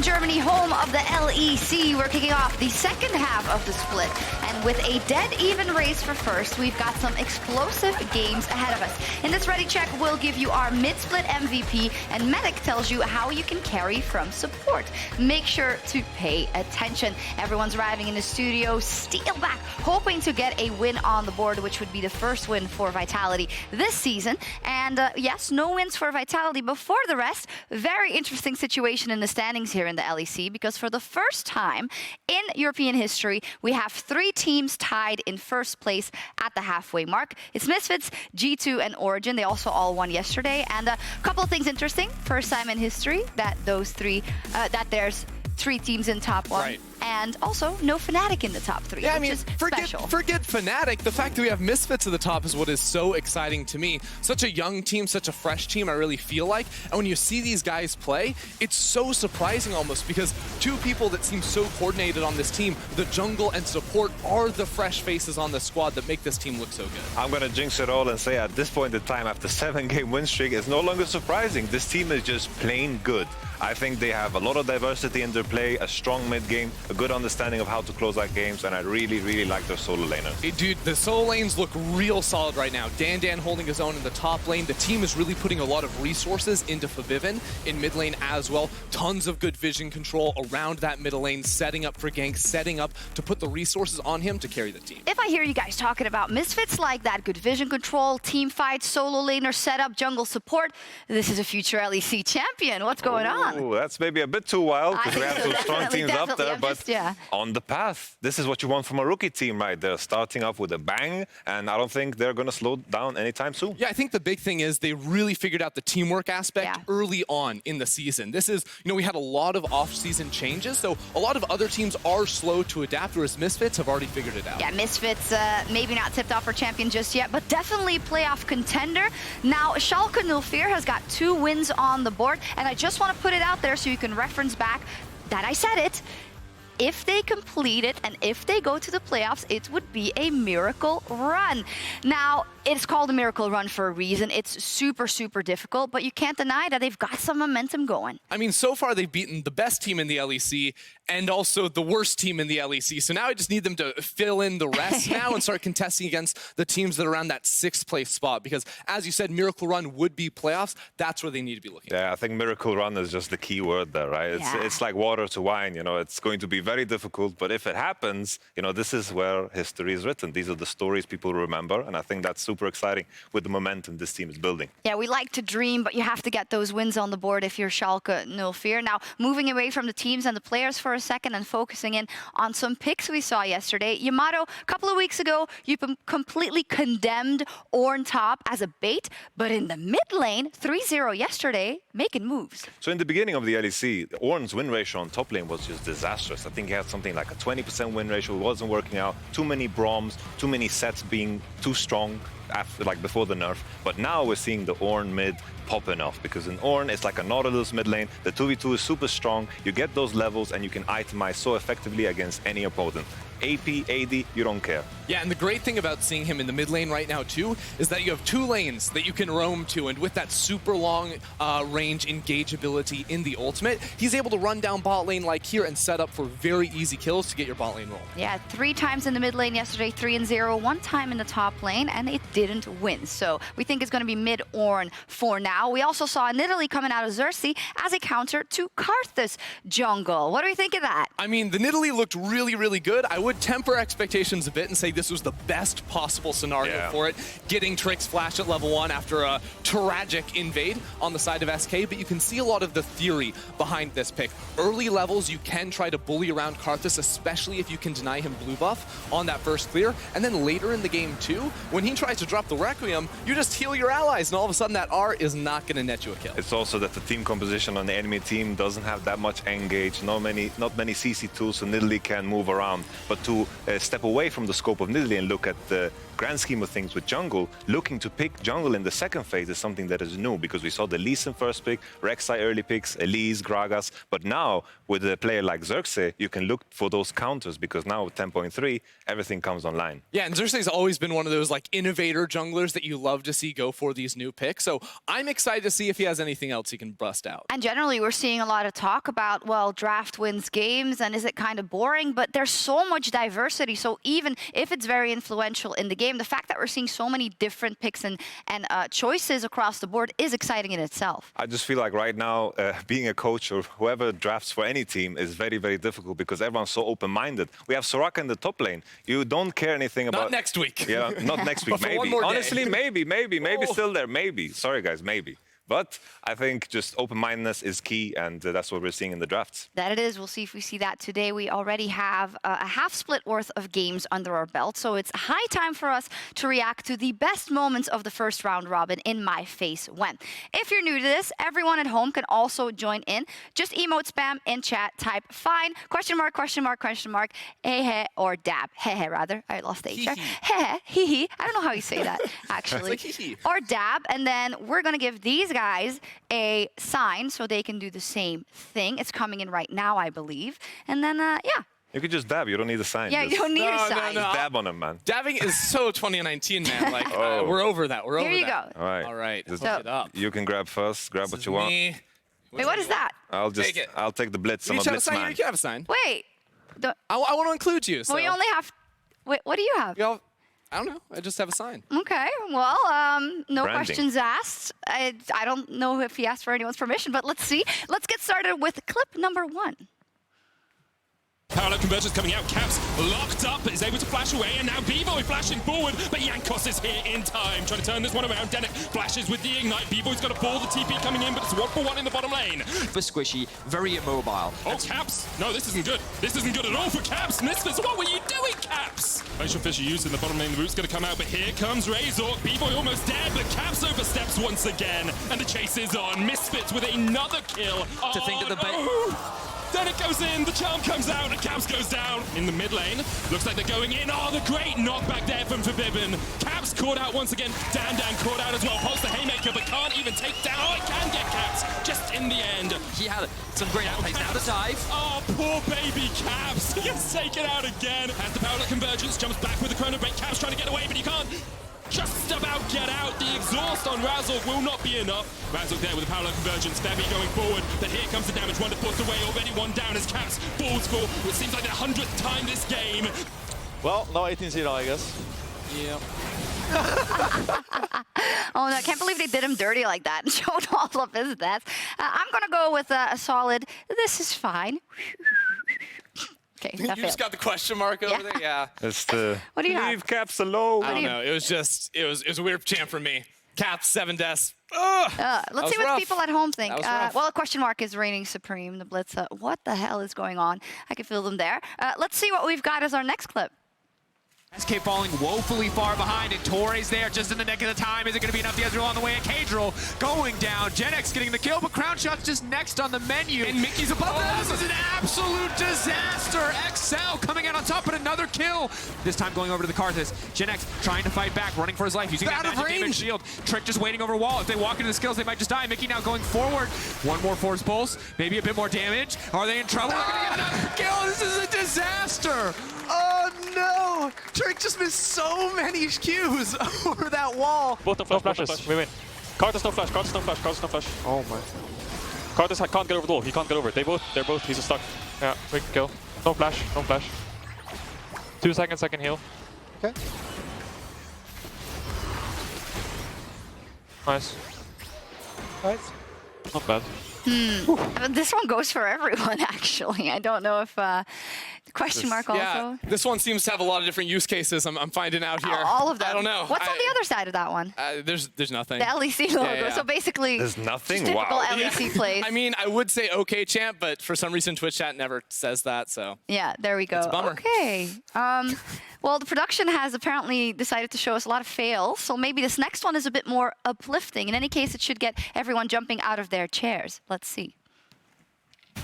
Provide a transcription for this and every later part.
from Germany, home of the LEC. We're kicking off the second half of the split. And with a dead-even race for first, we've got some explosive games ahead of us. In this ready check, we'll give you our mid-split MVP, and Medic tells you how you can carry from support. Make sure to pay attention. Everyone's arriving in the studio, steel back, hoping to get a win on the board, which would be the first win for Vitality this season. And yes, no wins for Vitality before the rest. Very interesting situation in the standings here in the LEC, because for the first time in European history, we have 3 teams tied in first place at the halfway mark. It's Misfits, G2, and Origen. They also all won yesterday. And a couple of things interesting. First time in history that there's 3 teams in top 1. Right. And also, no Fnatic in the top 3, yeah, which is special. Forget Fnatic. The fact that we have Misfits at the top is what is so exciting to me. Such a young team, such a fresh team, I really feel like. And when you see these guys play, it's so surprising almost, because 2 people that seem so coordinated on this team, the jungle and support, are the fresh faces on the squad that make this team look so good. I'm going to jinx it all and say at this point in time, after 7-game win streak, it's no longer surprising. This team is just plain good. I think they have a lot of diversity in their play, a strong mid-game, a good understanding of how to close out games, and I really, really like their solo laners. Hey, dude, the solo lanes look real solid right now. Dan holding his own in the top lane. The team is really putting a lot of resources into Faviven in mid lane as well. Tons of good vision control around that middle lane, setting up for ganks, setting up to put the resources on him to carry the team. If I hear you guys talking about Misfits like that, good vision control, team fight, solo laner setup, jungle support, this is a future LEC champion. What's going on? Oh, that's maybe a bit too wild, because we have some strong teams up there, but on the path, this is what you want from a rookie team, right? They're starting off with a bang, and I don't think they're going to slow down anytime soon. Yeah, I think the big thing is they really figured out the teamwork aspect early on in the season. This is, we had a lot of off-season changes, so a lot of other teams are slow to adapt, whereas Misfits have already figured it out. Yeah, Misfits maybe not tipped off for champion just yet, but definitely playoff contender. Now, Schalke 04 has got 2 wins on the board, and I just want to put it out there so you can reference back that I said it. If they complete it and if they go to the playoffs, it would be a miracle run. Now, it's called a miracle run for a reason. It's super, super difficult, but you can't deny that they've got some momentum going. I mean, so far they've beaten the best team in the LEC and also the worst team in the LEC. So now I just need them to fill in the rest now and start contesting against the teams that are around that 6th place spot. Because as you said, miracle run would be playoffs. That's where they need to be looking. Yeah, I think miracle run is just the key word there, right? It's like water to wine. It's going to be very difficult, but if it happens, this is where history is written. These are the stories people remember, and I think that's super exciting with the momentum this team is building. Yeah, we like to dream, but you have to get those wins on the board if you're Schalke 04. Now, moving away from the teams and the players for a second and focusing in on some picks we saw yesterday. Yamato, a couple of weeks ago, you completely condemned Ornn top as a bait, but in the mid lane, 3-0 yesterday, making moves. So in the beginning of the LEC, Ornn's win ratio on top lane was just disastrous. I think he had something like a 20% win ratio. It wasn't working out. Too many Broms, too many sets being too strong before the nerf. But now we're seeing the Ornn mid popping off, because in Ornn, it's like a Nautilus mid lane. The 2v2 is super strong. You get those levels and you can itemize so effectively against any opponent. AP, AD, you don't care. Yeah, and the great thing about seeing him in the mid lane right now too is that you have 2 lanes that you can roam to, and with that super long range engageability in the ultimate, he's able to run down bot lane like here and set up for very easy kills to get your bot lane roll. Yeah, 3 times in the mid lane yesterday, 3-0, 1 time in the top lane, and it didn't win. So we think it's going to be mid Ornn for now. We also saw Nidalee coming out of Xerxes as a counter to Karthus jungle. What do we think of that? I mean, the Nidalee looked really, really good. I would temper expectations a bit and say this was the best possible scenario for it. Getting Trick's flash at level 1 after a tragic invade on the side of SK, but you can see a lot of the theory behind this pick. Early levels, you can try to bully around Karthus, especially if you can deny him blue buff on that first clear. And then later in the game too, when he tries to drop the Requiem, you just heal your allies, and all of a sudden that R is not going to net you a kill. It's also that the team composition on the enemy team doesn't have that much engage, not many CC tools, so Nidalee can move around. But to step away from the scope of Nidalee and look at the grand scheme of things with jungle. Looking to pick jungle in the second phase is something that is new, because we saw the Lee Sin first pick, Rek'Sai early picks, Elise, Gragas, but now with a player like Xerxes, you can look for those counters, because now with 10.3, everything comes online. Yeah, and Xerxes has always been one of those like innovator junglers that you love to see go for these new picks. So I'm excited to see if he has anything else he can bust out. And generally, we're seeing a lot of talk about, well, draft wins games, and is it kind of boring? But there's so much diversity. So even if it's very influential in the game, the fact that we're seeing so many different picks and choices across the board is exciting in itself. I just feel like right now, being a coach or whoever drafts for any team is very, very difficult, because everyone's so open-minded. We have Soraka in the top lane. You don't care anything about... Not next week. Yeah, not next week, maybe. Honestly, maybe Oh. still there, maybe. Sorry, guys, maybe. But I think just open-mindedness is key, and that's what we're seeing in the drafts. That it is. We'll see if we see that today. We already have a half split worth of games under our belt, so it's high time for us to react to the best moments of the first round robin in My Face When. If you're new to this, everyone at home can also join in. Just emote spam in chat, type fine, question mark, hey, hey, or dab. Hey, hey, rather. I lost the H there. Hey, hee hee. I don't know how you say that, actually. It's like hee hee. Or dab, and then we're going to give these guys a sign so they can do the same thing. It's coming in right now, I believe. And then, yeah. You could just dab. You don't need a sign. Yeah, you don't need a sign. Just dab on him, man. Dabbing is so 2019, man. Like, we're over that. We're over that. Here you go. All right. All right. Just- Hook it up. You can grab first. Grab This what is you want. me. Wait, what is that? I'll just... Take it. I'll take the blitz. You I'm a each have a blitz sign. man. You have a sign. Wait. I want to include you. So. Well, we only have... Wait, what do you have? Y'all, I don't know. I just have a sign. Okay, well, no Branding. questions asked. I don't know if he asked for anyone's permission, but let's see. Let's get started with clip number 1. Parallel conversions coming out. Caps locked up, is able to flash away, and now B-Boy flashing forward, but Jankos is here in time, trying to turn this one around. Denick flashes with the ignite. B-Boy's got a ball, the TP coming in, but it's 1-for-1 in the bottom lane. For Squishy, very immobile. Oh, Caps! No, this isn't good. This isn't good at all for Caps. Misfits, what were you doing, Caps? Facial Fisher used in the bottom lane. The root's going to come out, but here comes Razork. B-Boy almost dead, but Caps oversteps once again, and the chase is on. Misfits with another kill. To think that the no! Then it goes in, the charm comes out, and Caps goes down. In the mid lane, looks like they're going in. Oh, the great knockback there from Forbidden. Caps caught out once again. Dan caught out as well. Pulse the haymaker, but can't even take down. Oh, it can get Caps, just in the end. He had some great outplays. Now the dive. Oh, poor baby Caps. He gets taken out again. Has the parallel convergence, jumps back with the chrono break. Caps trying to get away, but he can't. Just about get out. The exhaust on Razork will not be enough. Razork there with the parallel convergence. Bevy going forward, but here comes the damage. One to put away. Already one down as Caps falls for what seems like the 100th time this game. Well, no 18-0, I guess. Yeah. Oh, no, I can't believe they did him dirty like that and showed all of his deaths. I'm going to go with a solid, this is fine. Okay, You that just failed. got the question mark over there? Yeah. It's the... What do you have? Leave Caps alone. I don't know. It was just, it was a weird chant for me. Caps, 7 deaths. Ugh. Let's see what rough. people at home think. That was rough. Well, a question mark is reigning supreme. The Blitz, what the hell is going on? I can feel them there. Let's see what we've got as our next clip. SK falling woefully far behind, and Torre's there just in the nick of the time. Is it going to be enough? The Ezreal on the way, and Cadril going down. Genex getting the kill, but Crown Shot's just next on the menu. And Mickey's above Oh, them. this is an absolute disaster. XL coming out on top, but another kill. This time going over to the Karthus. Genex trying to fight back, running for his life, using that Out of magic damage range. shield. Trick just waiting over wall. If they walk into the skills, they might just die. Mickey now going forward. One more force pulse, maybe a bit more damage. Are they in trouble? They're gonna get another kill. This is a disaster. Oh no! Trick just missed so many Qs over that wall. Both no flashes. We win. Karthus no flash. Karthus no flash. Karthus no flash. Oh my. Karthus can't get over the wall. He can't get over it. They're both. He's stuck. Yeah, we can kill. No flash. No flash. 2 seconds. I can heal. Okay. Nice. Nice. Not bad. This one goes for everyone, actually. I don't know if the question mark also. Yeah, this one seems to have a lot of different use cases. I'm finding out here. All of them. I don't know. What's on the other side of that one? There's nothing. The LEC logo. yeah. So basically, There's nothing? just typical Wow. LEC plays. I mean, I would say okay, champ, but for some reason Twitch chat never says that. So Yeah, there we go. a bummer. Okay. Well, the production has apparently decided to show us a lot of fails, so maybe this next one is a bit more uplifting. In any case, it should get everyone jumping out of their chairs. Let's see.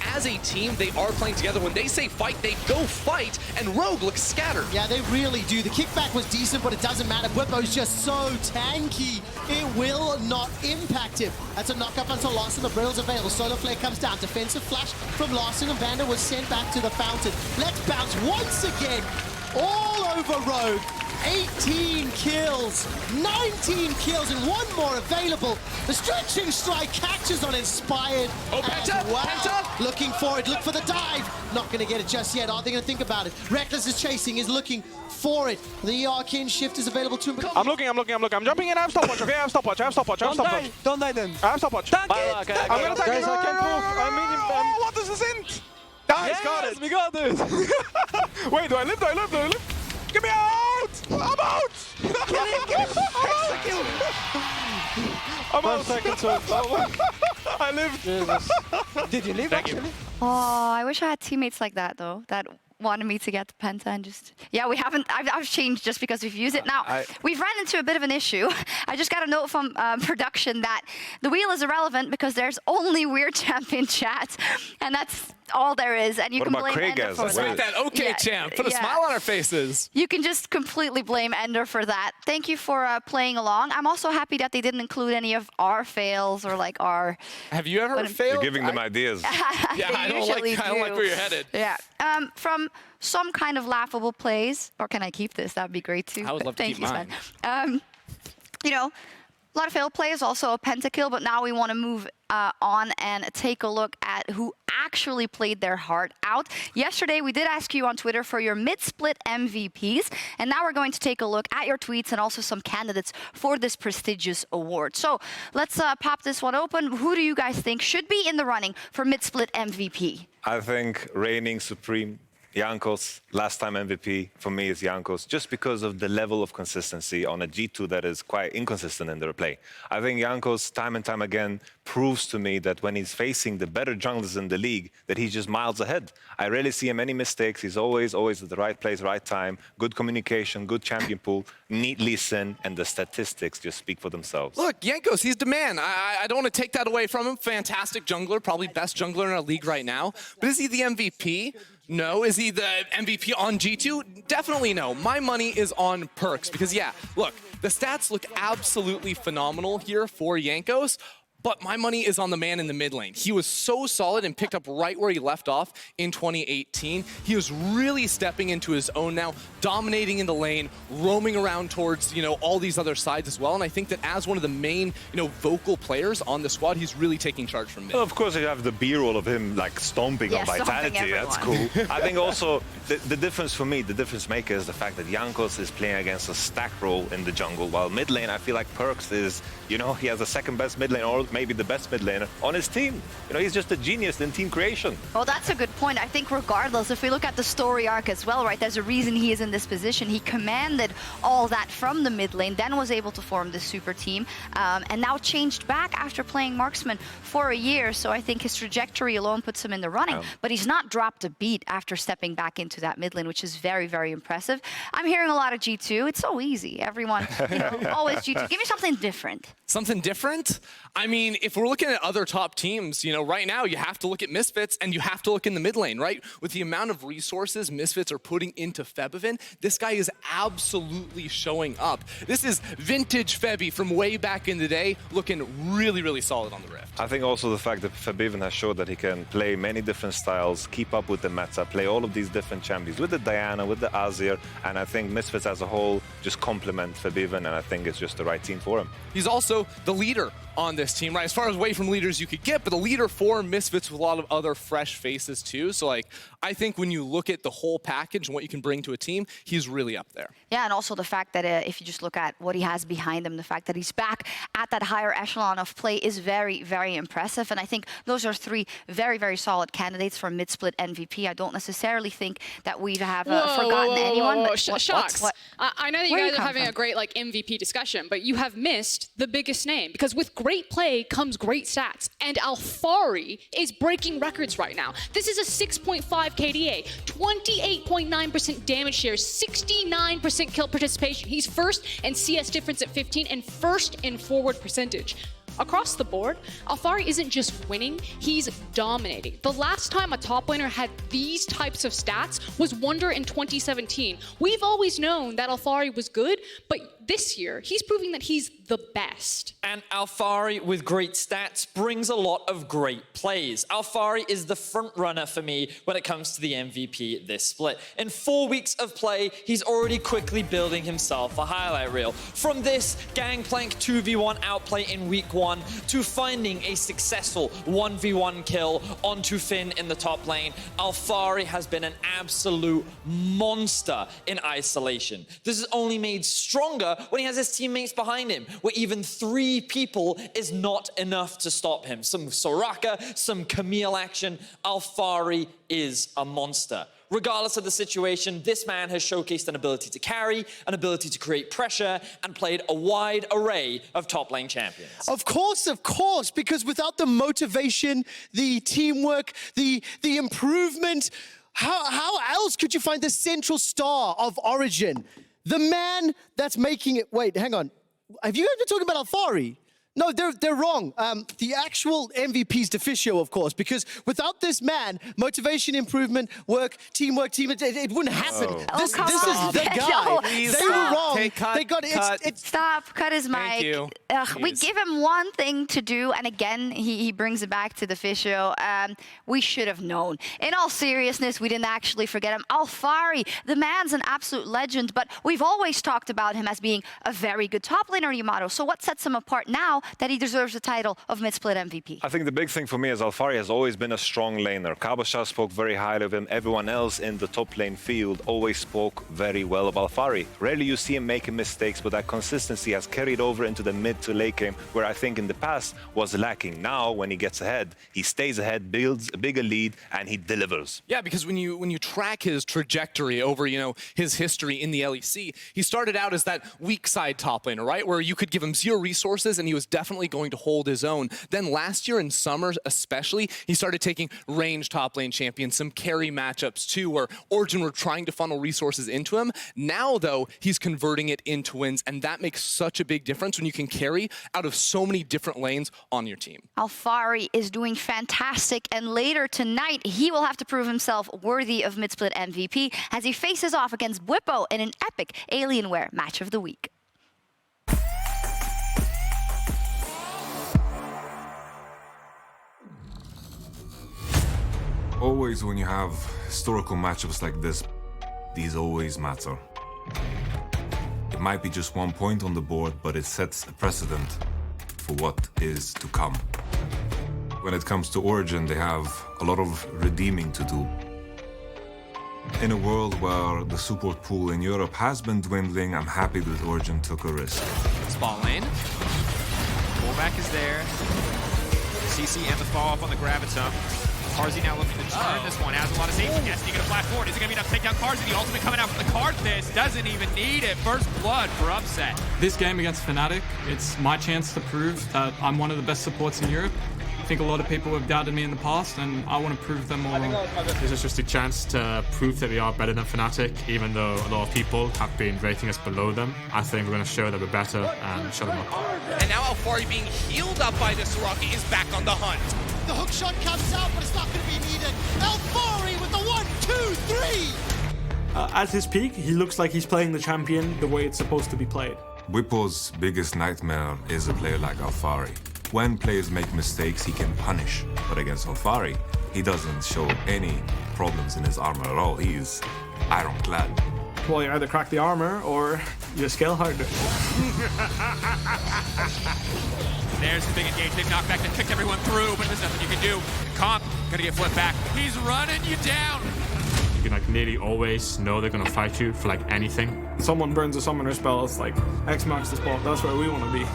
as a team, they are playing together. When they say fight, they go fight, and Rogue looks scattered. Yeah, they really do. The kickback was decent, but it doesn't matter. Bwipo's just so tanky. It will not impact him. That's a knock-up until Larson. The Brill's available. Solar Flare comes down. Defensive flash from Larson, and Vander was sent back to the fountain. Let's bounce once again. All over Rogue. 18 kills, 19 kills, and one more available. The stretching strike catches on Inspired. Oh, Penta! Well. Penta! Looking for it, look for the dive. Not gonna get it just yet. Are they gonna think about it? Reckless is chasing, is looking for it. The Arcane Shift is available to him. I'm looking. I'm jumping in. I have stopwatch, okay? I have stopwatch. Don't die then. I have stopwatch. Tank it! I'm gonna tank it. Guys, I can prove. What is this int? Nice, got it. We got this. Wait, do I live? Get me out! I'm out! I'm out. 1 second to I lived. Jesus. Did you leave actually? Oh, I wish I had teammates like that though. That wanted me to get the Penta and just... Yeah, we haven't... I've changed just because we've used it. Now, we've ran into a bit of an issue. I just got a note from production that the wheel is irrelevant because there's only Weird Champion chat. And that's all there is. And you can blame Ender for that. That okay, champ. Put a smile on our faces. You can just completely blame Ender for that. Thank you for playing along. I'm also happy that they didn't include any of our fails or like our... Have you ever failed? You're giving them ideas. Yeah, I don't like where you're headed. Yeah. From some kind of laughable plays, or can I keep this? That'd be great too. I would love to keep mine. You know, a lot of failed plays, also a pentakill, but now we want to move on and take a look at who actually played their heart out. Yesterday, we did ask you on Twitter for your mid-split MVPs, and now we're going to take a look at your tweets and also some candidates for this prestigious award. So let's pop this one open. Who do you guys think should be in the running for mid-split MVP? I think reigning supreme Jankos, last time MVP for me is Jankos, just because of the level of consistency on a G2 that is quite inconsistent in their play. I think Jankos, time and time again, proves to me that when he's facing the better junglers in the league, that he's just miles ahead. I rarely see him any mistakes. He's always at the right place, right time, good communication, good champion pool, neat listen, and the statistics just speak for themselves. Look, Jankos, he's the man. I don't want to take that away from him. Fantastic jungler, probably best jungler in our league right now. But is he the MVP? No. Is he the MVP on G2? Definitely no. My money is on Perks because, yeah, look, the stats look absolutely phenomenal here for Jankos, but my money is on the man in the mid lane. He was so solid and picked up right where he left off in 2018. He was really stepping into his own now, dominating in the lane, roaming around towards, all these other sides as well. And I think that as one of the main, vocal players on the squad, he's really taking charge from mid. Well, of course, you have the B-roll of him like stomping on Vitality. That's cool. I think also the difference for me, the difference maker is the fact that Jankos is playing against a stack role in the jungle, while mid lane, I feel like Perks is, he has the second best mid lane or maybe the best mid laner on his team. He's just a genius in team creation. Well, that's a good point. I think regardless, if we look at the story arc as well, right, there's a reason he is in this position. He commanded all that from the mid lane, then was able to form this super team, and now changed back after playing marksman for a year. So I think his trajectory alone puts him in the running, but he's not dropped a beat after stepping back into that mid lane, which is very, very impressive. I'm hearing a lot of G2. It's so easy. Everyone, always G2. Give me something different. Something different? I mean, if we're looking at other top teams, right now you have to look at Misfits and you have to look in the mid lane, right? With the amount of resources Misfits are putting into Febiven, this guy is absolutely showing up. This is vintage Febi from way back in the day, looking really, really solid on the Rift. I think also the fact that Febiven has showed that he can play many different styles, keep up with the meta, play all of these different champions with the Diana, with the Azir, and I think Misfits as a whole just complement Febiven, and I think it's just the right team for him. He's also the leader on this team, right? As far away from leaders you could get, but the leader for Misfits with a lot of other fresh faces too. So I think when you look at the whole package and what you can bring to a team, he's really up there. Yeah, and also the fact that if you just look at what he has behind him, the fact that he's back at that higher echelon of play is very, very impressive. And I think those are three very, very solid candidates for mid-split MVP. I don't necessarily think that we have forgotten anyone. But Shocks. I know that you guys are having a great MVP discussion, but you have missed the biggest name, because with great play comes great stats. And Alphari is breaking records right now. This is a 6.5 KDA, 28.9% damage share, 69% kill participation. He's first in CS difference at 15 and first in forward percentage. across the board, Alphari isn't just winning, he's dominating. The last time a top laner had these types of stats was Wonder in 2017. We've always known that Alphari was good, but this year, he's proving that he's the best. And Alphari, with great stats, brings a lot of great plays. Alphari is the front runner for me when it comes to the MVP this split. In 4 weeks of play, he's already quickly building himself a highlight reel. From this Gangplank 2v1 outplay in week 1 to finding a successful 1v1 kill onto Finn in the top lane, Alphari has been an absolute monster in isolation. This is only made stronger when he has his teammates behind him, where even 3 people is not enough to stop him. Some Soraka, some Camille action. Alphari is a monster. Regardless of the situation, this man has showcased an ability to carry, an ability to create pressure, and played a wide array of top lane champions. Of course, because without the motivation, the teamwork, the improvement, how else could you find the central star of Origen? The man that's making it... Wait, hang on. Have you guys been talking about Alphari? No, they're wrong. The actual MVP is Deficio, of course, because without this man, motivation, improvement, work, teamwork, it wouldn't happen. Oh, This come is on. the guy. No, They stop. were wrong. Take cut, They got cut. it. Stop, cut his mic. Thank you. We Jeez. give him one thing to do, and again, he brings it back to the Deficio. We should have known. In all seriousness, we didn't actually forget him. Alphari, the man's an absolute legend, but we've always talked about him as being a very good top laner, Yamato. So what sets him apart now that he deserves the title of mid-split MVP? I think the big thing for me is Alphari has always been a strong laner. Kabasha spoke very highly of him. Everyone else in the top lane field always spoke very well of Alphari. Rarely you see him making mistakes, but that consistency has carried over into the mid to late game, where I think in the past was lacking. Now, when he gets ahead, he stays ahead, builds a bigger lead, and he delivers. Yeah, because when you track his trajectory over, his history in the LEC, he started out as that weak side top laner, right? Where you could give him 0 resources and he was definitely going to hold his own. Then last year in summer especially, he started taking range top lane champions, some carry matchups too, where Origen were trying to funnel resources into him. Now though, he's converting it into wins, and that makes such a big difference when you can carry out of so many different lanes on your team. Alphari is doing fantastic, and later tonight, he will have to prove himself worthy of mid-split MVP as he faces off against Bwipo in an epic Alienware match of the week. Always when you have historical matchups like this, these always matter. It might be just 1 point on the board, but it sets a precedent for what is to come. When it comes to Origen, they have a lot of redeeming to do. In a world where the support pool in Europe has been dwindling, I'm happy that Origen took a risk. Spawn lane. Pullback is there. CC and the fall off on the Graviton. Karzi now looking to turn this one. Has a lot of safety. Yes, he's going to flash forward. Is it going to be enough to take down Karzi? The ultimate coming out from the card. This doesn't even need it. First blood for Upset. This game against Fnatic, it's my chance to prove that I'm one of the best supports in Europe. I think a lot of people have doubted me in the past, and I want to prove them all wrong. This is just a chance to prove that we are better than Fnatic, even though a lot of people have been rating us below them. I think we're going to show that we're better and shut them up. And now Alphari being healed up by the Soraka is back on the hunt. The hook shot comes out, but it's not going to be needed. Alphari with the 1, 2, 3! At his peak, he looks like he's playing the champion the way it's supposed to be played. Bwipo's biggest nightmare is a player like Alphari. When players make mistakes, he can punish. But against Alphari, he doesn't show any problems in his armor at all. He is ironclad. Well, you either crack the armor or you scale harder. There's the big engage. They've knocked back. They kicked everyone through, but there's nothing you can do. Comp gonna get flipped back. He's running you down. You can nearly always know they're going to fight you for anything. Someone burns a summoner spell, it's like X marks the spot. That's where we want to be.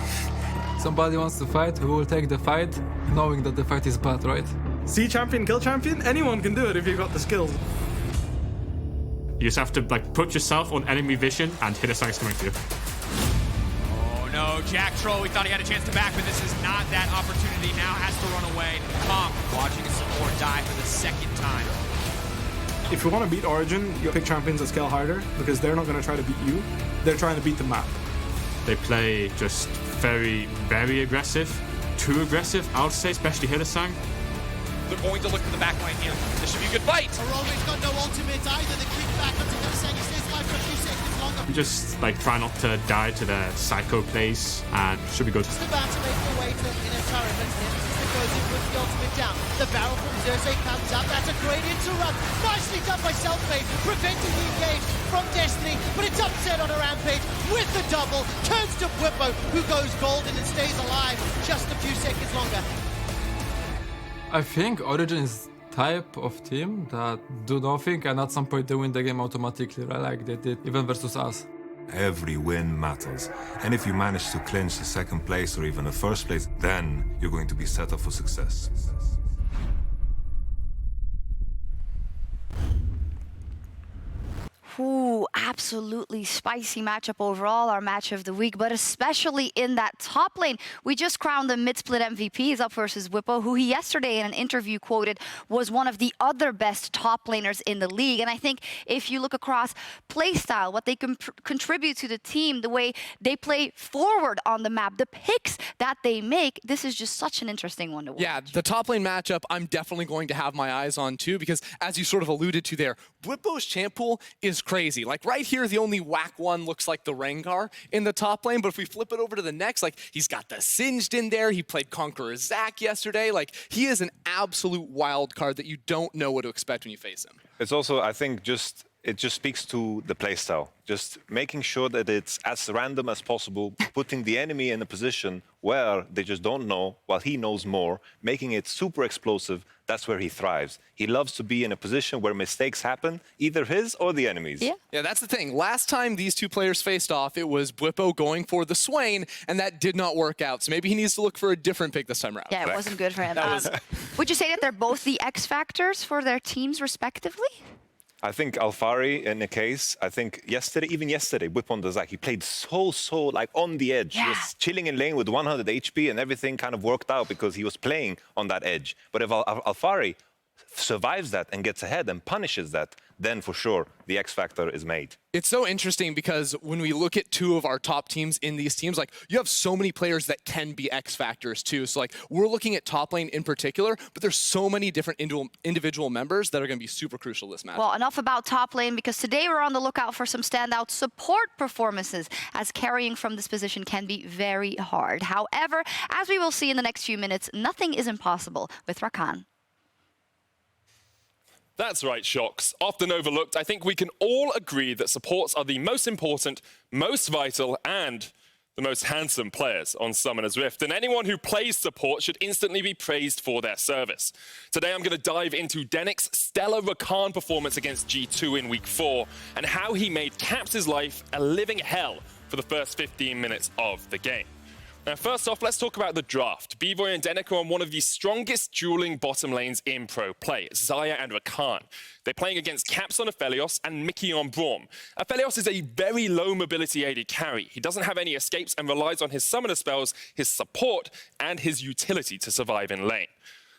Somebody wants to fight, we will take the fight, knowing that the fight is bad, right? See champion, kill champion? Anyone can do it if you've got the skills. You just have to put yourself on enemy vision and hit a side coming to you. Oh no, Jack Troll, we thought he had a chance to back, but this is not that opportunity. Now has to run away. Comp watching his support die for the second time. If you want to beat Origen, you pick champions that scale harder, because they're not going to try to beat you. They're trying to beat the map. They play just very, very aggressive too aggressive, I would say, especially Hillesang. They're going to look for the back line here. This should be a good fight. Origen's got no ultimate either. The kickback onto Hillesang. He stays alive for a few seconds longer. Just like try not to die to the psycho plays, and should be good. Just about to make their way to in a turret, but Nemesis goes in with the ultimate down. The barrel from Xerxes comes up. That's a great interrupt. Nicely done by Selfmade, preventing the engage from Destiny, but it's upset on a Rampage with the double. Turns to Bwipo, who goes golden and stays alive just a few seconds longer. I think Origen is type of team that do nothing and at some point they win the game automatically, right? Like they did even versus us. Every win matters. And if you manage to clinch the second place or even the first place, then you're going to be set up for success. Ooh, absolutely spicy matchup overall, our match of the week, but especially in that top lane. We just crowned the mid-split MVP. He's up versus Bwipo, who he yesterday in an interview quoted was one of the other best top laners in the league. And I think if you look across playstyle, what they can contribute to the team, the way they play forward on the map, the picks that they make, this is just such an interesting one to watch. Yeah, the top lane matchup, I'm definitely going to have my eyes on too, because as you sort of alluded to there, Bwipo's champ pool is crazy. Like right here, the only whack one looks like the Rengar in the top lane, but if we flip it over to the next, like he's got the Singed in there, he played Conqueror Zac yesterday, like he is an absolute wild card that you don't know what to expect when you face him. It's also, I think, it just speaks to the playstyle. Just making sure that it's as random as possible, putting the enemy in a position where they just don't know, while he knows more, making it super explosive. That's where he thrives. He loves to be in a position where mistakes happen, either his or the enemy's. Yeah, that's the thing. Last time these two players faced off, it was Bwipo going for the Swain, and that did not work out. So maybe he needs to look for a different pick this time around. Yeah, it wasn't good for him. That Would you say that they're both the X factors for their teams respectively? I think Alphari, in a case, I think even yesterday, Whip on the Zac, he played so like on the edge. He was chilling in lane with 100 HP and everything kind of worked out because he was playing on that edge. But if Alphari survives that and gets ahead and punishes that, then for sure the X factor is made. It's so interesting because when we look at two of our top teams in these teams, like you have so many players that can be X factors too. So like we're looking at top lane in particular, but there's so many different individual members that are going to be super crucial this match. Well, enough about top lane because today we're on the lookout for some standout support performances as carrying from this position can be very hard. However, as we will see in the next few minutes, nothing is impossible with Rakan. That's right, Shocks. Often overlooked, I think we can all agree that supports are the most important, most vital, and the most handsome players on Summoner's Rift. And anyone who plays support should instantly be praised for their service. Today, I'm going to dive into Denic's stellar Rakan performance against G2 in Week 4 and how he made Caps' life a living hell for the first 15 minutes of the game. Now, first off, let's talk about the draft. B-Boy and Denic are on one of the strongest dueling bottom lanes in pro play, Xayah and Rakan. They're playing against Caps on Aphelios and Mickey on Braum. Aphelios is a very low mobility AD carry. He doesn't have any escapes and relies on his summoner spells, his support, and his utility to survive in lane.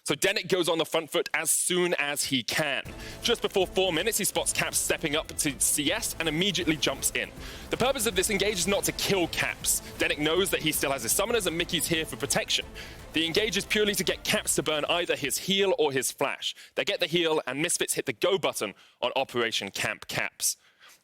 So Denic goes on the front foot as soon as he can. Just before 4 minutes, he spots Caps stepping up to CS and immediately jumps in. The purpose of this engage is not to kill Caps. Denic knows that he still has his summoners and Mickey's here for protection. The engage is purely to get Caps to burn either his heal or his flash. They get the heal and Misfits hit the go button on Operation Camp Caps.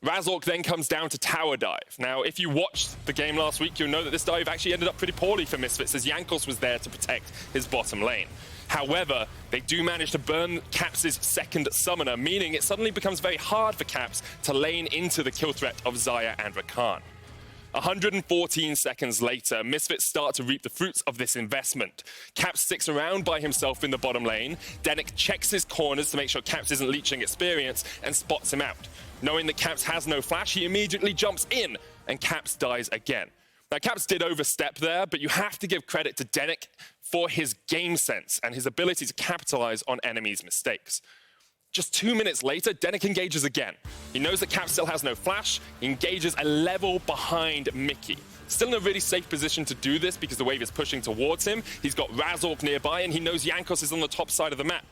Razork then comes down to tower dive. Now, if you watched the game last week, you'll know that this dive actually ended up pretty poorly for Misfits as Jankos was there to protect his bottom lane. However, they do manage to burn Caps' second summoner, meaning it suddenly becomes very hard for Caps to lane into the kill threat of Xayah and Rakan. 114 seconds later, Misfits start to reap the fruits of this investment. Caps sticks around by himself in the bottom lane. Denic checks his corners to make sure Caps isn't leeching experience and spots him out. Knowing that Caps has no flash, he immediately jumps in and Caps dies again. Now, Caps did overstep there, but you have to give credit to Denic for his game sense and his ability to capitalize on enemies' mistakes. Just 2 minutes later, Denic engages again. He knows that Caps still has no flash. He engages a level behind Mickey. Still in a really safe position to do this because the wave is pushing towards him. He's got Razork nearby and he knows Jankos is on the top side of the map.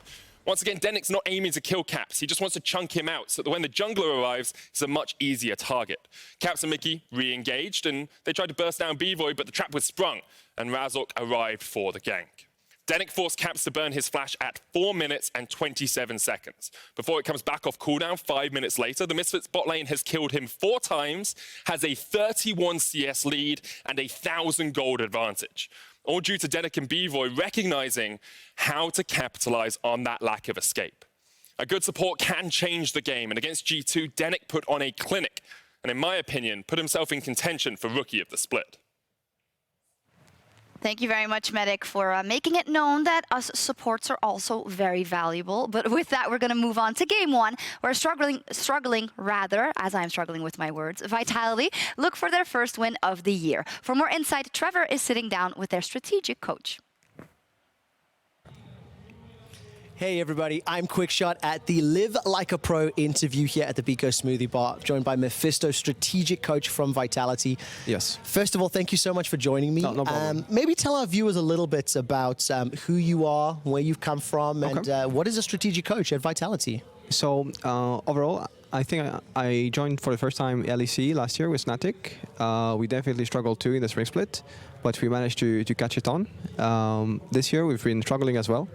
Once again, Denic's not aiming to kill Caps. He just wants to chunk him out so that when the jungler arrives, it's a much easier target. Caps and Mickey re-engaged, and they tried to burst down B-Void, but the trap was sprung, and Razork arrived for the gank. Denic forced Caps to burn his flash at 4 minutes and 27 seconds. Before it comes back off cooldown 5 minutes later, the Misfits bot lane has killed him 4 times, has a 31 CS lead, and 1,000 gold advantage. All due to Denic and B-Void recognizing how to capitalize on that lack of escape. A good support can change the game, and against G2, Denic put on a clinic, and in my opinion, put himself in contention for Rookie of the Split. Thank you very much, Medic, for making it known that us supports are also very valuable. But with that, we're going to move on to game 1, where struggling rather, as I'm struggling with my words, Vitality look for their first win of the year. For more insight, Trevor is sitting down with their strategic coach. Hey everybody, I'm QuickShot at the Live Like a Pro interview here at the Biko Smoothie Bar, joined by Mephisto, strategic coach from Vitality. Yes. First of all, thank you so much for joining me. No problem. Maybe tell our viewers a little bit about who you are, where you've come from, and what is a strategic coach at Vitality? So overall, I think I joined for the first time LEC last year with Fnatic. We definitely struggled too in the spring split, but we managed to catch it on. This year we've been struggling as well.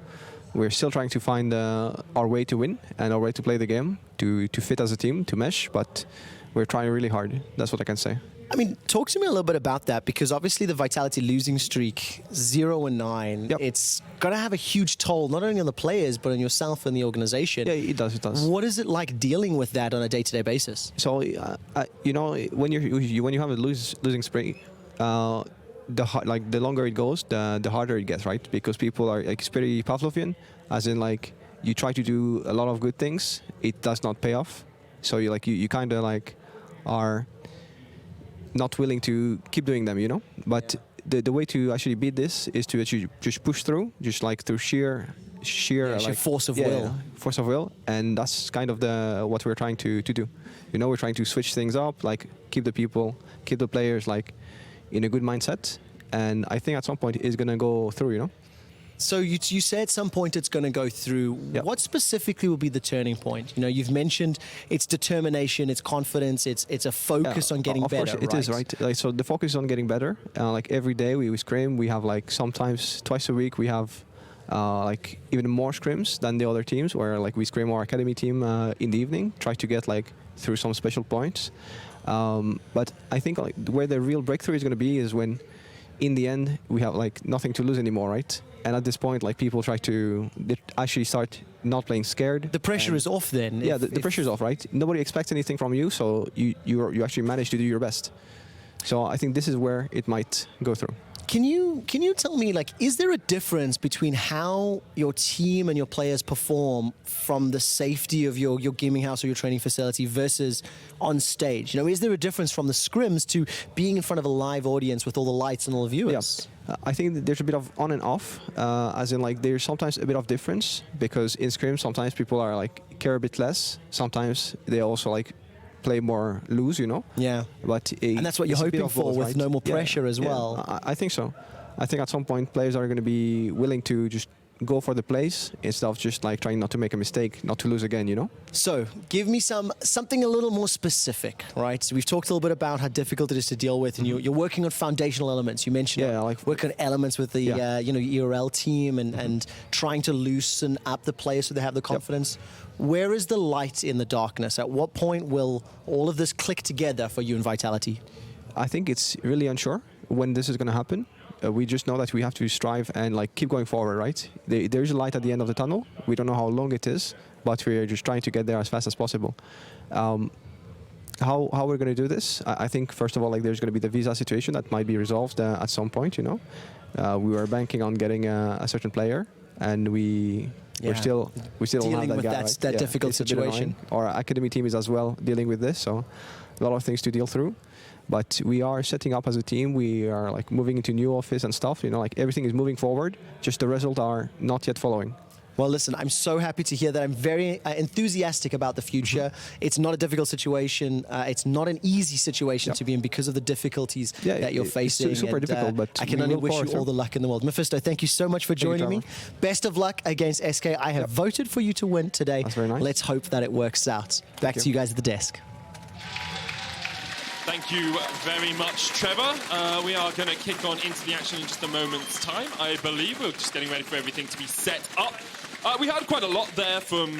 We're still trying to find our way to win and our way to play the game, to fit as a team, to mesh, but we're trying really hard. That's what I can say. I mean, talk to me a little bit about that, because obviously the Vitality losing streak, 0-9, it's going to have a huge toll, not only on the players, but on yourself and the organization. Yeah, it does, it does. What is it like dealing with that on a day-to-day basis? So, you know, when you have a losing streak, the longer it goes, the harder it gets, right? Because people are, like, it's pretty Pavlovian, as in, like, you try to do a lot of good things, it does not pay off. So you kind of like are not willing to keep doing them, you know? But the way to actually beat this is to actually just push through, just like through sheer like, force of will. Force of will, and that's kind of what we're trying to do. You know, we're trying to switch things up, like keep the players like in a good mindset, and I think at some point it's gonna go through, you know? So you say at some point it's going to go through. Yep. What specifically will be the turning point? You know, you've mentioned it's determination, it's confidence, it's a focus on getting better. Of course, it is, right? Like, so the focus is on getting better. Like every day we scrim. We have like sometimes twice a week we have like even more scrims than the other teams, where like we scrim our academy team in the evening, try to get like through some special points. But I think like where the real breakthrough is going to be is when, in the end, we have like nothing to lose anymore, right? And at this point, like people try to actually start not playing scared. The pressure is off then. Yeah, the pressure is off, right? Nobody expects anything from you, so you actually manage to do your best. So I think this is where it might go through. Can you tell me, like, is there a difference between how your team and your players perform from the safety of your gaming house or your training facility versus on stage? You know, is there a difference from the scrims to being in front of a live audience with all the lights and all the viewers? Yes. I think that there's a bit of on and off, as in like there's sometimes a bit of difference, because in scrims sometimes people are like care a bit less. Sometimes they also like play more loose, you know? Yeah. But and that's what you're hoping for, both, with right? No more pressure as well. I think so. I think at some point players are going to be willing to just go for the plays instead of just like trying not to make a mistake, not to lose again, you know? So give me something a little more specific, right? So we've talked a little bit about how difficult it is to deal with, and you're working on foundational elements. You mentioned like working on elements with the you know, ERL team and trying to loosen up the players so they have the confidence. Where is the light in the darkness? At what point will all of this click together for you in Vitality? I think it's really unsure when this is going to happen. We just know that we have to strive and like keep going forward, right? There's a light at the end of the tunnel. We don't know how long it is, but we're just trying to get there as fast as possible. How we're going to do this? I think first of all, like there's going to be the visa situation that might be resolved at some point. You know, we were banking on getting a certain player, and we still don't have that guy, right? That difficult situation. Our academy team is as well dealing with this, so a lot of things to deal through. But we are setting up as a team. We are like moving into new office and stuff. You know, like everything is moving forward. Just the results are not yet following. Well, listen, I'm so happy to hear that. I'm very enthusiastic about the future. It's not a difficult situation. It's not an easy situation to be in because of the difficulties that you're facing. It's super difficult, but I can only wish you all the luck in the world. Mephisto, thank you so much for joining me. Best of luck against SK. I have voted for you to win today. That's very nice. Let's hope that it works out. Back to you guys at the desk. Thank you very much, Trevor. We are going to kick on into the action in just a moment's time. I believe we're just getting ready for everything to be set up. We heard quite a lot there from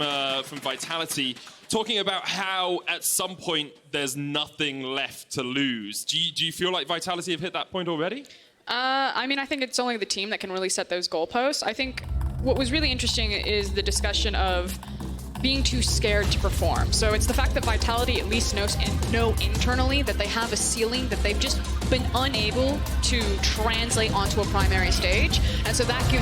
Vitality, talking about how at some point there's nothing left to lose. Do you feel like Vitality have hit that point already? I mean, I think it's only the team that can really set those goalposts. I think what was really interesting is the discussion of being too scared to perform. So it's the fact that Vitality at least know internally that they have a ceiling that they've just been unable to translate onto a primary stage. And so that gives